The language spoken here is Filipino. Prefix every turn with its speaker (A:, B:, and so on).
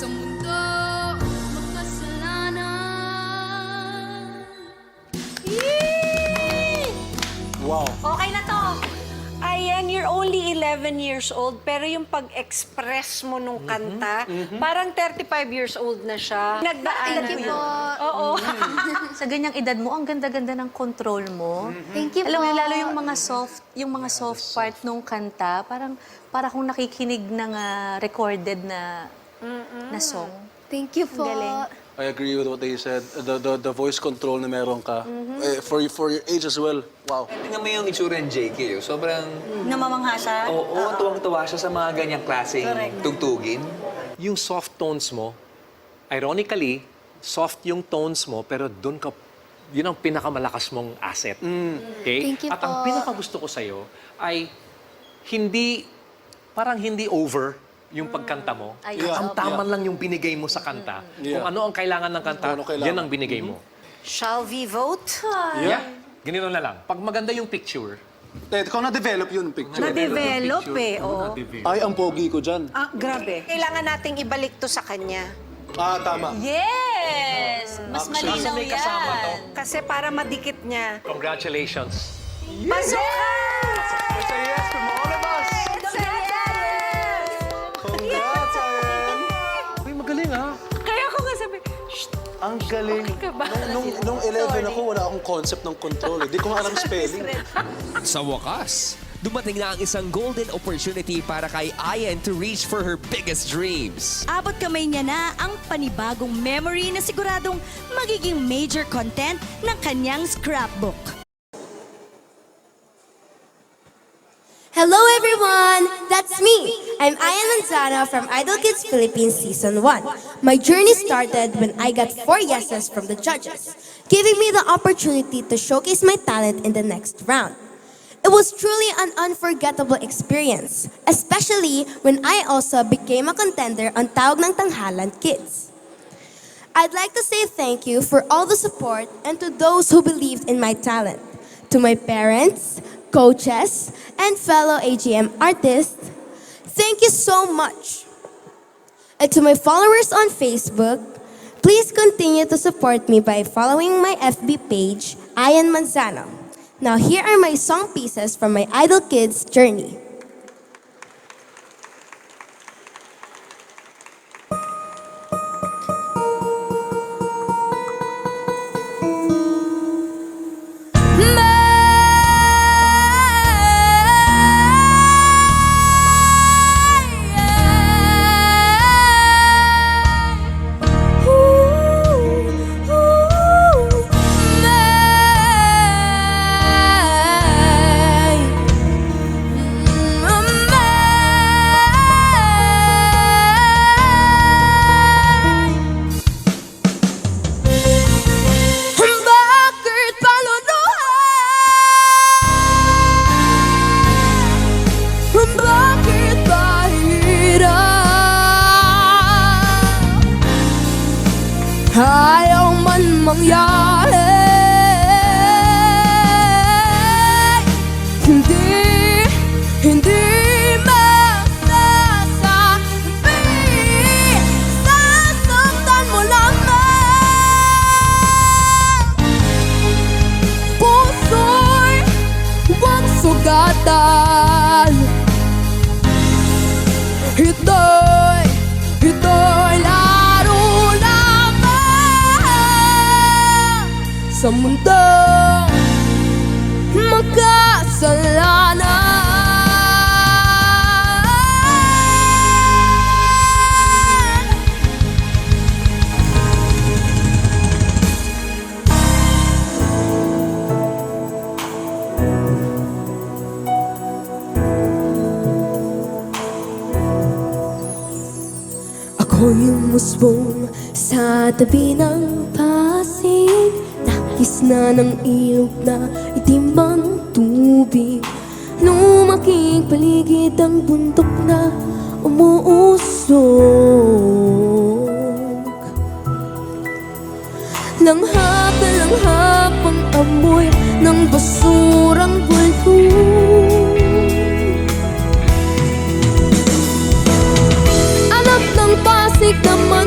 A: sa mundo makasalanan.
B: Wow.
C: Okay na to. Ayan, you're only 11 years old, pero yung pag-express mo nung kanta, parang 35 years old na siya. Nagdaanan
D: Thank you
C: mo.
D: po.
C: Oo.
E: Sa ganyang edad mo, ang ganda-ganda ng control mo.
D: Thank you
E: Alam mo,
D: po.
E: lalo yung mga soft part nung kanta, para kung nakikinig ng recorded na song.
D: Thank you po.
E: Galing.
B: I agree with what they said. The voice control na meron ka. For your age as well. Wow.
F: Tingnan mo yung itsura ng JK. Sobrang,
E: Namamangha siya?
F: oo, tuwang-tuwa siya sa mga ganyang klaseng tugtugin.
G: Yung soft tones mo, ironically, soft yung tones mo, pero doon ka, yun ang pinakamalakas mong asset. Okay?
D: Thank you
G: At ang
D: po.
G: pinakagusto ko sa'yo ay parang hindi over yung pagkanta mo.
E: Ayun.
G: Ang tama lang yung binigay mo sa kanta.
B: Yeah.
G: Kung ano ang kailangan ng kanta,
B: Kung ano kailangan.
G: yan ang binigay mo.
C: Shall we vote?
G: Yeah. Ganito na lang. Pag maganda yung picture,
B: Ikaw na-develop yun, picture.
C: Na-develop eh, oo.
B: Ay, ang pogi ko dyan.
C: Ah, grabe. Kailangan nating ibalik to sa kanya.
B: Tama.
E: Yes! Mas
B: Actually,
E: malinaw
G: may kasama to.
E: yan.
C: Kasi para madikit niya.
G: congratulations.
C: Pasok ka!
B: It's a yes from all of us.
C: It's a yes!
B: Congrats, Aaron.
G: Uy, magaling ah.
C: Kaya ko nga sabi, shh,
B: Ang galing. Nung 11 ako, wala akong concept ng control. Hindi ko nga alam spelling.
H: Sa wakas, dumating na ang isang golden opportunity para kay Ayan to reach for her biggest dreams.
I: Abot kamay niya na ang panibagong memory na siguradong magiging major content ng kanyang scrapbook.
D: Hello everyone! That's me! I'm Ayan Manzano from Idol Kids Philippines Season 1. My journey started when I got 4 yeses from the judges, giving me the opportunity to showcase my talent in the next round. It was truly an unforgettable experience, especially when I also became a contender on Tawag ng Tanghalan Kids. I'd like to say thank you for all the support and to those who believed in my talent. To my parents, coaches, and fellow AGM artists, thank you so much. And to my followers on Facebook, please continue to support me by following my FB page, Ayan Manzano. Now here are my song pieces from my Idol Kids journey.
I: Bakit paluluhan? Bakit mahirap? Ayaw man mangyari. Hindi masasabi. Sasaktan mo lamang. Puso'y huwag sugatan. Ito'y laro lamang sa mundo makasalanan.
D: Ako'y umusbong sa tabi ng Pasig. Nahis na ng ilog na itim ang tubig. Lumaking paligid ang bundok na umuusok. Langhap na langhap ang amoy ng basurang bulong. Anak ng Pasig music naman